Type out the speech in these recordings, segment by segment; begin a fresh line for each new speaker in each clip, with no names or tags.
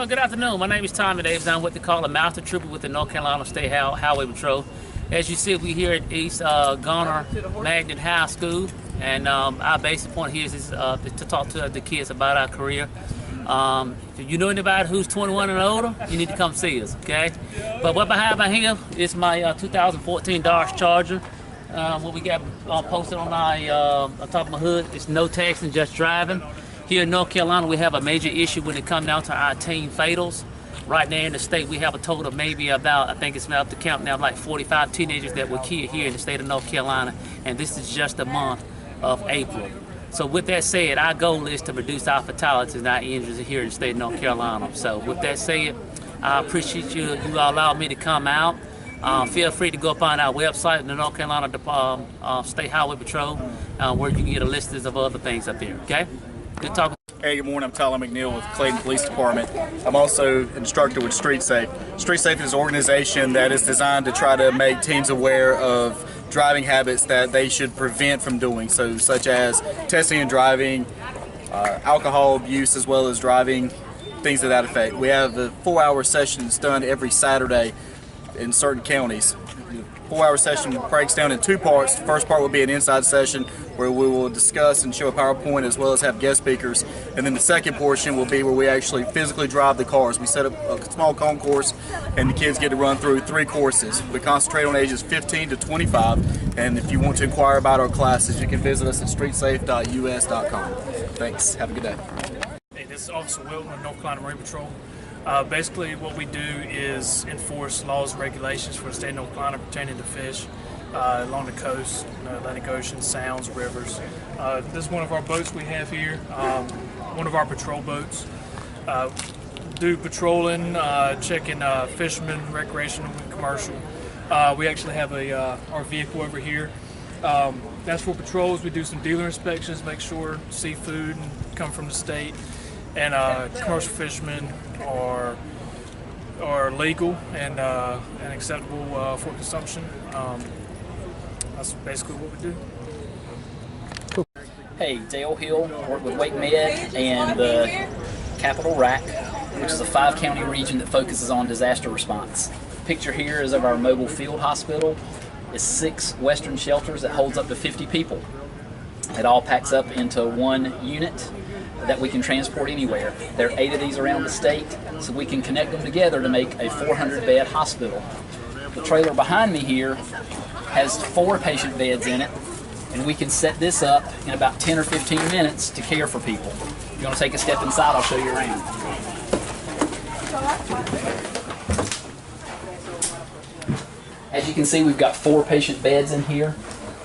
Good afternoon. My name is Tommy Davis. I'm what they call a Master Trooper with the North Carolina State Highway Patrol. As you see, we're here at East Garner Magnet High School, and our basic point here is to talk to the kids about our career. If you know anybody who's 21 and older, you need to come see us, okay? But what behind my here is my 2014 Dodge Charger. What we got posted on on top of my hood is no texting, just driving. Here in North Carolina, we have a major issue when it comes down to our teen fatals. Right now in the state, we have a total of maybe about, I think it's about to count now, like 45 teenagers that were killed here in the state of North Carolina, and this is just the month of April. So with that said, our goal is to reduce our fatalities and our injuries here in the state of North Carolina. So with that said, I appreciate you all allowing me to come out. Feel free to go up on our website, the North Carolina State Highway Patrol, where you can get a list of other things up there, okay? Good talking.
Hey, good morning. I'm Tyler McNeil with Clayton Police Department. I'm also instructor with Street Safe. Street Safe is an organization that is designed to try to make teens aware of driving habits that they should prevent from doing, so such as testing and driving, alcohol abuse, as well as driving, things of that effect. We have the 4-hour sessions done every Saturday in certain counties. The 4-hour session breaks down in 2 parts. The first part will be an inside session where we will discuss and show a PowerPoint as well as have guest speakers. And then the second portion will be where we actually physically drive the cars. We set up a small concourse and the kids get to run through 3 courses. We concentrate on ages 15 to 25. And if you want to inquire about our classes, you can visit us at streetsafe.us.com. Thanks. Have a good day.
Hey, this is Officer Wilton of North Carolina Marine Patrol. Basically what we do is enforce laws and regulations for the state of North Carolina pertaining to fish along the coast, Atlantic Ocean, sounds, rivers. This is one of our boats we have here, one of our patrol boats. Do patrolling, checking fishermen, recreational and commercial. We actually have our vehicle over here. That's for patrols. We do some dealer inspections, make sure seafood come from the state, and commercial fishermen are legal and acceptable for consumption. That's basically what we do.
Hey, Dale Hill, work with Wake Med and the Capital RAC, which is a 5-county region that focuses on disaster response. The picture here is of our mobile field hospital. It's 6 Western shelters that holds up to 50 people. It all packs up into one unit that we can transport anywhere. There are 8 of these around the state, so we can connect them together to make a 400-bed hospital. The trailer behind me here has 4 patient beds in it, and we can set this up in about 10 or 15 minutes to care for people. If you want to take a step inside, I'll show you around. As you can see, we've got 4 patient beds in here.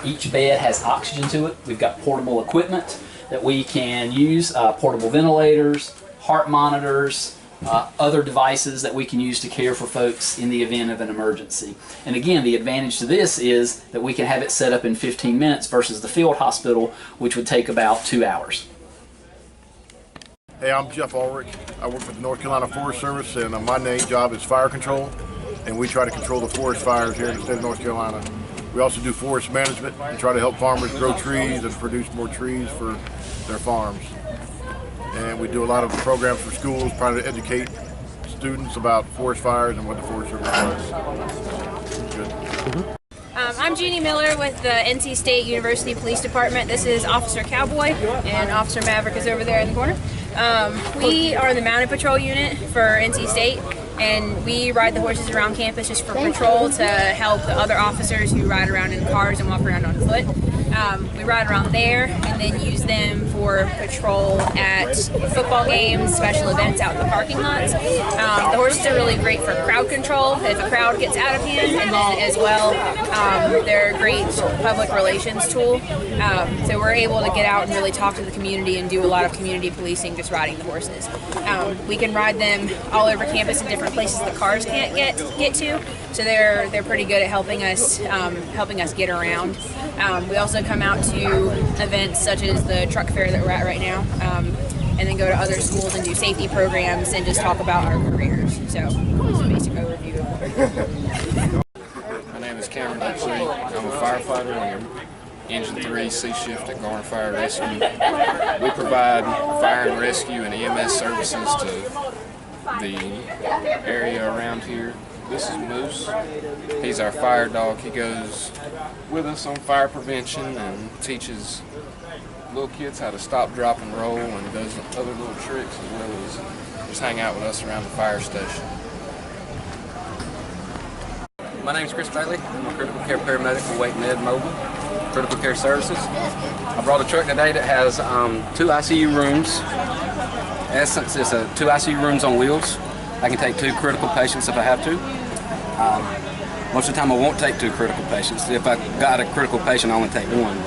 Each bed has oxygen to it. We've got portable equipment that we can use, portable ventilators, heart monitors, other devices that we can use to care for folks in the event of an emergency. And again, the advantage to this is that we can have it set up in 15 minutes versus the field hospital, which would take about 2 hours.
Hey, I'm Jeff Ulrich. I work for the North Carolina Forest Service, and my main job is fire control, and we try to control the forest fires here in the state of North Carolina. We also do forest management and try to help farmers grow trees and produce more trees for their farms. And we do a lot of programs for schools trying to educate students about forest fires and what the Forest Service does. Good.
I'm Jeannie Miller with the NC State University Police Department. This is Officer Cowboy, and Officer Maverick is over there in the corner. We are the mounted patrol unit for NC State, and we ride the horses around campus just for patrol to help the other officers who ride around in cars and walk around on foot. We ride around there and then use them for patrol at football games, special events out in the parking lots. The horses are really great for crowd control if a crowd gets out of hand, and then as well, they're a great public relations tool. So we're able to get out and really talk to the community and do a lot of community policing just riding the horses. We can ride them all over campus in different places the cars can't get to. So they're pretty good at helping us get around. We also come out to events such as the truck fair that we're at right now, and then go to other schools and do safety programs and just talk about our careers. So just a basic overview.
My name is Cameron Dixie. I'm a firefighter and Engine 3 C shift at Garner Fire Rescue. We provide fire and rescue and EMS services to the area around here. This is Moose. He's our fire dog. He goes with us on fire prevention and teaches little kids how to stop, drop, and roll, and does other little tricks as well as just hang out with us around the fire station.
My name is Chris Bailey. I'm a critical care paramedic for Wake Med Mobile Critical Care Services. I brought a truck today that has 2 ICU rooms. In essence, it's 2 ICU rooms on wheels. I can take 2 critical patients if I have to. Most of the time I won't take 2 critical patients. If I got a critical patient, I only take 1.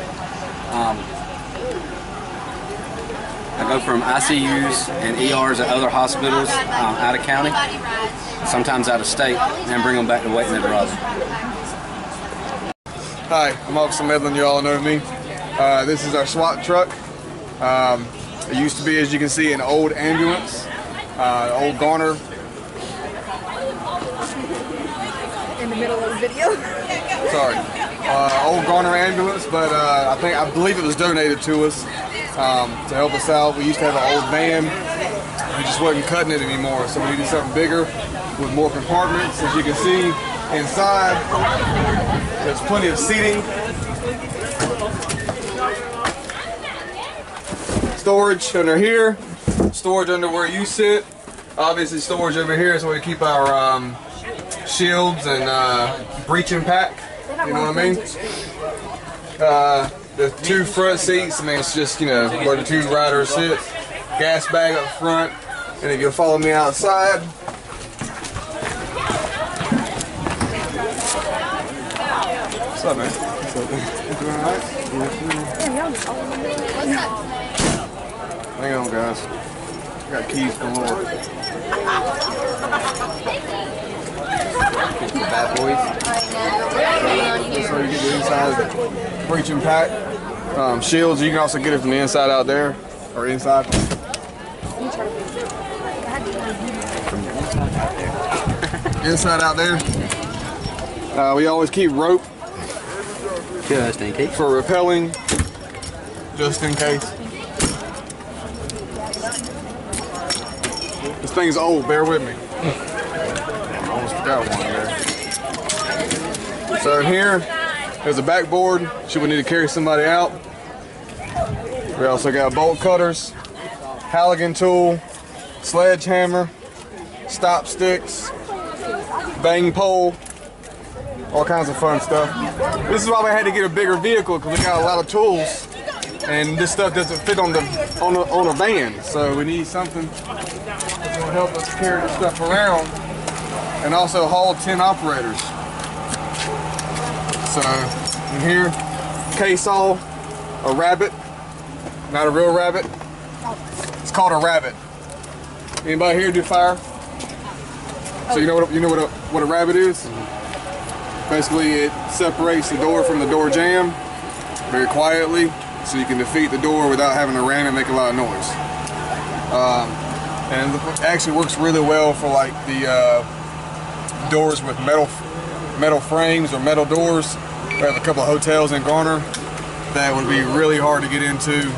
I go from ICUs and ERs at other hospitals out of county, sometimes out of state, and bring them back to Wake Med Raleigh.
Hi, I'm Officer Medlin. You all know me. This is our SWAT truck. It used to be, as you can see, an old ambulance, old Garner.
In the middle of the video.
Sorry, old Garner ambulance, but I believe it was donated to us to help us out. We used to have an old van. We just wasn't cutting it anymore, so we needed something bigger with more compartments. As you can see inside, there's plenty of seating. Storage under here, storage under where you sit. Obviously storage over here is where we keep our shields and breaching pack, you know what I mean? The 2 front seats, I mean, it's just, you know, where the 2 riders sit. Gas bag up front, and if you'll follow me outside. What's up, man? What's up, man? You doing all right? Hang on, guys. I got keys for Lord. The bad boys. So you get the inside breaching pack. Shields, you can also get it from the inside out there, or inside. Inside out there. We always keep rope for rappelling, just in case. This thing's old, bear with me. Almost forgot one there. So in here, there's a backboard, should we need to carry somebody out. We also got bolt cutters, Halligan tool, sledgehammer, stop sticks, bang pole, all kinds of fun stuff. This is why we had to get a bigger vehicle, because we got a lot of tools, and this stuff doesn't fit on a van. So we need something that's going to help us carry this stuff around, and also haul 10 operators. So in here, case saw, a rabbit, not a real rabbit. It's called a rabbit. Anybody here do fire? So you know what a rabbit is? Basically, it separates the door from the door jamb very quietly, so you can defeat the door without having to ram and make a lot of noise. And it actually works really well for like the doors with metal frames or metal doors. We have a couple of hotels in Garner that would be really hard to get into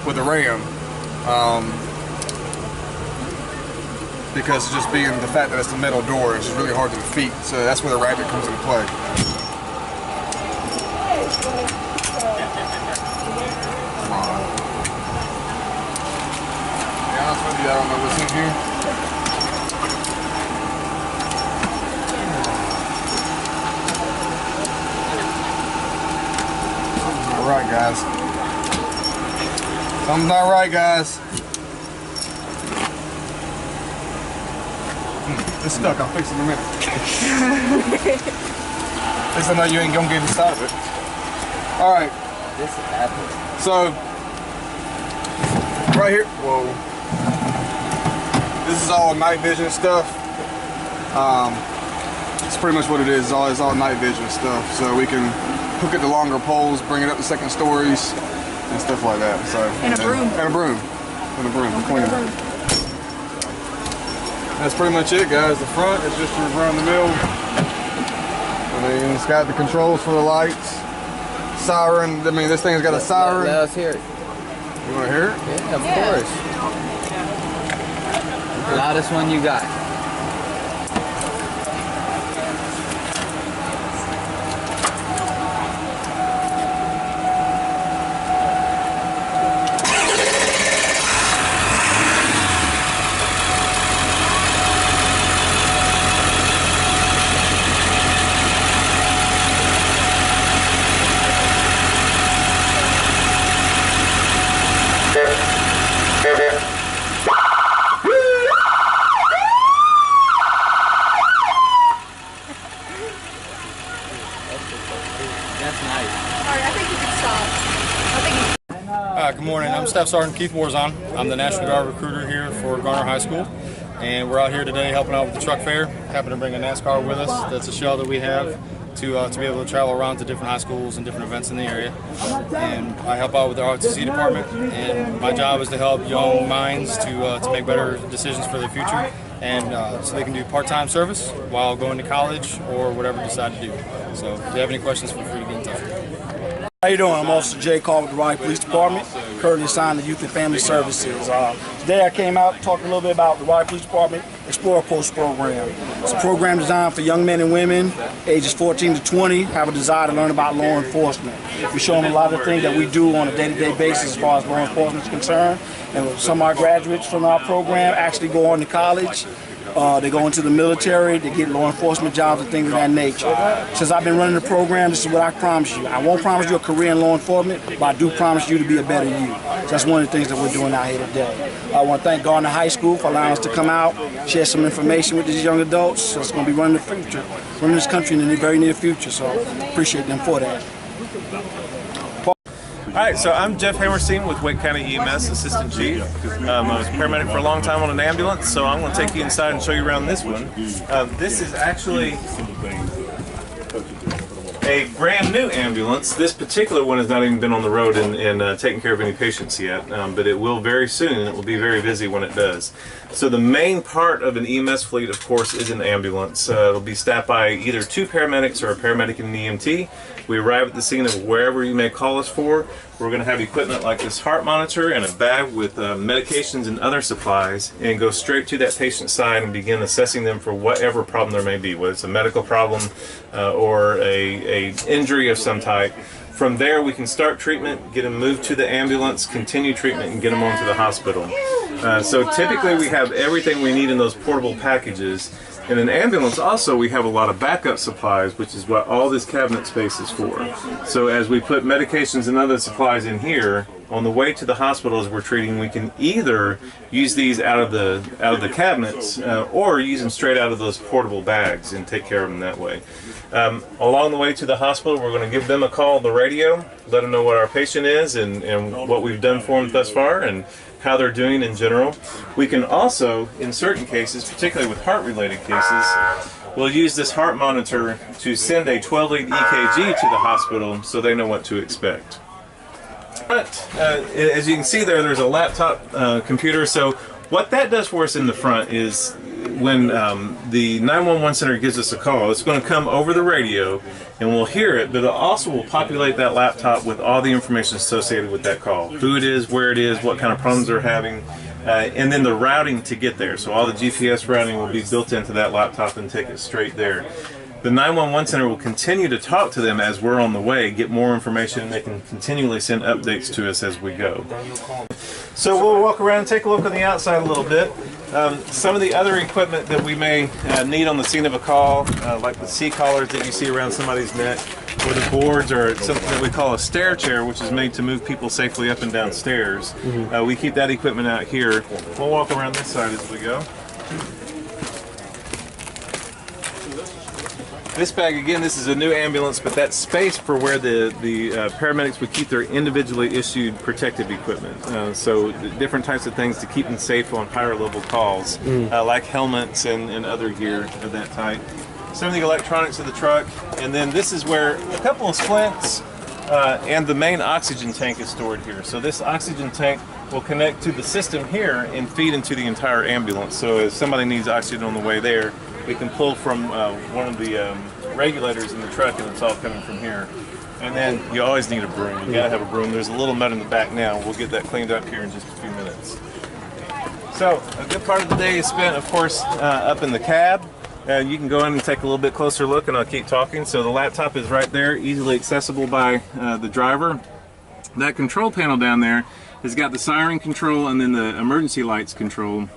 with a ram. Because just being the fact that it's a metal door, it's really hard to defeat. So that's where the rabbit comes into play. To be honest with you, I don't know what's in here. Something's not right, guys. Something's not right, guys. It's stuck, I'll fix it in a minute. At least I know you ain't gonna get inside of it. Alright.
This is Apple.
So, right here, whoa. This is all night vision stuff. It's pretty much what it is. It's all night vision stuff. So we can hook it to longer poles, bring it up to 2nd stories, and stuff like that. So,
and a broom.
And a broom. And a broom. Clean. That's pretty much it, guys. The front is just your run-of-the-mill. I mean, it's got the controls for the lights, siren. I mean, this thing's got a siren.
Let us hear it.
You want to hear it?
Yeah, of course. Loudest one you got.
That's nice.
Alright, I think you can stop.
Good morning. I'm Staff Sergeant Keith Warzon. I'm the National Guard recruiter here for Garner High School, and we're out here today helping out with the truck fair. Happen to bring a NASCAR with us. That's a show that we have to be able to travel around to different high schools and different events in the area. And I help out with the ROTC department, and my job is to help young minds to make better decisions for their future, and so they can do part-time service while going to college or whatever they decide to do. So if you have any questions, feel free to get in touch.
How you doing? I'm Officer Jay Call with the Raleigh Police Department, currently assigned to Youth and Family Services. Today I came out to talk a little bit about the Raleigh Police Department Explorer Post program. It's a program designed for young men and women ages 14 to 20 have a desire to learn about law enforcement. We show them a lot of things that we do on a day-to-day basis as far as law enforcement is concerned. And some of our graduates from our program actually go on to college. They go into the military, they get law enforcement jobs and things of that nature. Since I've been running the program, this is what I promise you. I won't promise you a career in law enforcement, but I do promise you to be a better you. So that's one of the things that we're doing out here today. I want to thank Gardner High School for allowing us to come out, share some information with these young adults that's going to be running the future, running this country in the very near future. So appreciate them for that.
All right, so I'm Jeff Hammerstein with Wake County EMS Assistant Chief. I was a paramedic for a long time on an ambulance, so I'm going to take you inside and show you around this one. This is actually a brand new ambulance. This particular one has not even been on the road and taking care of any patients yet, but it will very soon, and it will be very busy when it does. So the main part of an EMS fleet, of course, is an ambulance. It'll be staffed by either 2 paramedics or a paramedic and an EMT. We arrive at the scene of wherever you may call us for. We're going to have equipment like this heart monitor and a bag with medications and other supplies, and go straight to that patient's side and begin assessing them for whatever problem there may be, whether it's a medical problem or a injury of some type. From there, we can start treatment, get them moved to the ambulance, continue treatment, and get them on to the hospital. So typically we have everything we need in those portable packages. In an ambulance also we have a lot of backup supplies, which is what all this cabinet space is for. So as we put medications and other supplies in here, on the way to the hospital as we're treating, we can either use these out of the cabinets or use them straight out of those portable bags and take care of them that way. Along the way to the hospital, we're going to give them a call on the radio, let them know what our patient is and what we've done for them thus far and how they're doing in general. We can also, in certain cases, particularly with heart-related cases, we'll use this heart monitor to send a 12-lead EKG to the hospital so they know what to expect. But as you can see there's a laptop computer. So what that does for us in the front is when the 911 center gives us a call, it's going to come over the radio and we'll hear it, but it also will populate that laptop with all the information associated with that call. Who it is, where it is, what kind of problems they're having, and then the routing to get there. So all the GPS routing will be built into that laptop and take it straight there. The 911 center will continue to talk to them as we're on the way, get more information, and they can continually send updates to us as we go. So we'll walk around and take a look on the outside a little bit. Some of the other equipment that we may need on the scene of a call, like the C-collars that you see around somebody's neck, or the boards, or something that we call a stair chair, which is made to move people safely up and down stairs. We keep that equipment out here. We'll walk around this side as we go. This bag, again, this is a new ambulance, but that's space for where the paramedics would keep their individually issued protective equipment. So different types of things to keep them safe on higher level calls, like helmets and other gear of that type. Some of the electronics of the truck, and then this is where a couple of splints and the main oxygen tank is stored here. So this oxygen tank will connect to the system here and feed into the entire ambulance. So if somebody needs oxygen on the way there, we can pull from one of the regulators in the truck, and it's all coming from here. And then you always need a broom. You gotta have a broom. There's a little mud in the back now. We'll get that cleaned up here in just a few minutes. So a good part of the day is spent, of course, up in the cab. You can go in and take a little bit closer look, and I'll keep talking. So the laptop is right there, easily accessible by the driver. That control panel down there has got the siren control and then the emergency lights control.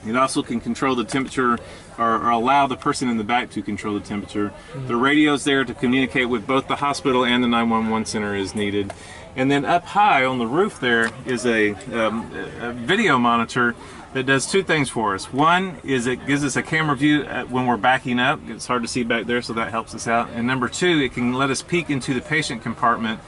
It also can control the temperature or allow the person in the back to control the temperature. The radio's there to communicate with both the hospital and the 911 center as needed. And then up high on the roof there is a video monitor that does two things for us. One is it gives us a camera view when we're backing up. It's hard to see back there, so that helps us out. And number two, it can let us peek into the patient compartment.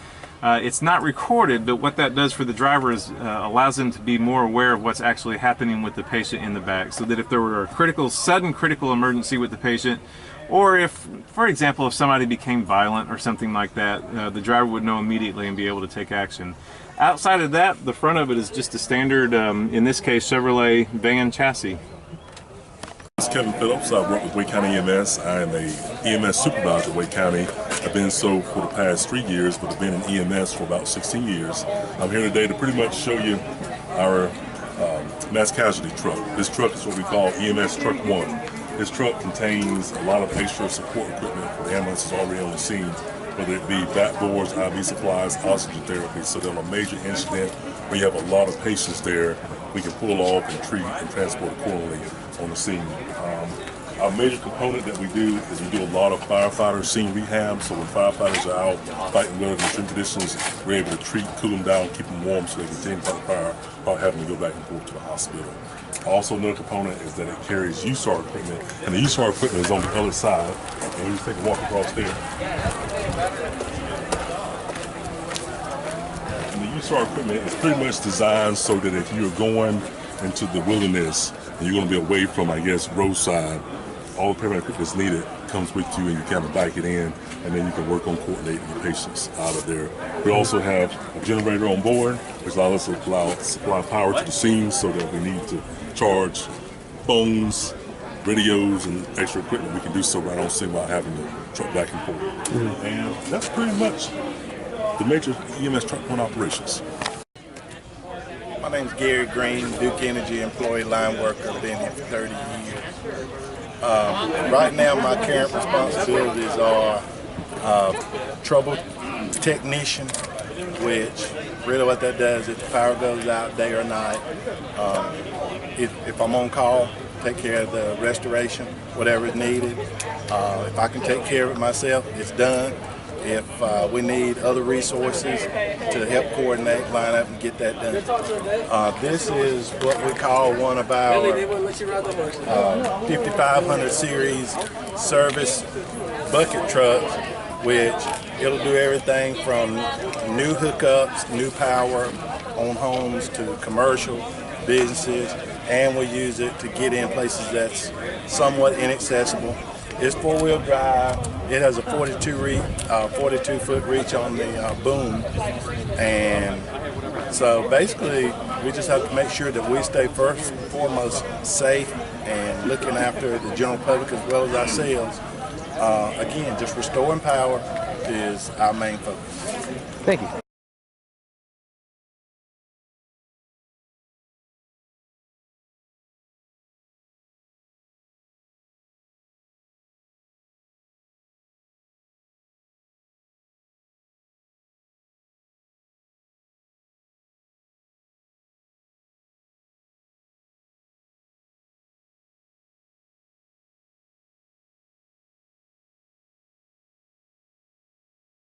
It's not recorded, but what that does for the driver is allows them to be more aware of what's actually happening with the patient in the back, so that if there were a sudden critical emergency with the patient, or if, for example, if somebody became violent or something like that, the driver would know immediately and be able to take action. Outside of that, the front of it is just a standard, in this case, Chevrolet van chassis.
This is Kevin Phillips. I work with Wake County EMS. I am a EMS supervisor at Wake County. I've been so for the past 3 years, but I've been in EMS for about 16 years. I'm here today to pretty much show you our mass casualty truck. This truck is what we call EMS Truck 1. This truck contains a lot of extra support equipment for the ambulances already on the scene, whether it be backboards, IV supplies, oxygen therapy. So that on a major incident where you have a lot of patients there, we can pull off and treat and transport accordingly on the scene. Our major component that we do is we do a lot of firefighter scene rehab. So when firefighters are out fighting weather and extreme conditions, we're able to treat, cool them down, keep them warm so they can continue to fight the fire without having to go back and forth to the hospital. Also, another component is that it carries USAR equipment, and the USAR equipment is on the other side. And we just take a walk across there. And the USAR equipment is pretty much designed so that if you're going into the wilderness and you're going to be away from, I guess, roadside, all the paramedic equipment that's needed comes with you, and you kind of bike it in, and then you can work on coordinating the patients out of there. We also have a generator on board, which allows us to supply power to the scene so that we need to charge phones, radios, and extra equipment. We can do so right on scene without having to truck back and forth. And that's pretty much the major EMS Truck 1 operations.
My name is Gary Green, Duke Energy employee line worker. I've been here for 30 years. Right now, my current responsibilities are trouble technician, which really what that does, if the power goes out day or night, if I'm on call, take care of the restoration, whatever is needed. If I can take care of it myself, it's done. If we need other resources to help coordinate, line up, and get that done. This is what we call one of our 5500 series service bucket trucks, which it'll do everything from new hookups, new power on homes to commercial businesses, and we use it to get in places that's somewhat inaccessible. It's four-wheel drive. It has a 42-foot reach on the boom, and so basically we just have to make sure that we stay first and foremost safe and looking after the general public as well as ourselves. Again, just restoring power is our main focus.
Thank you.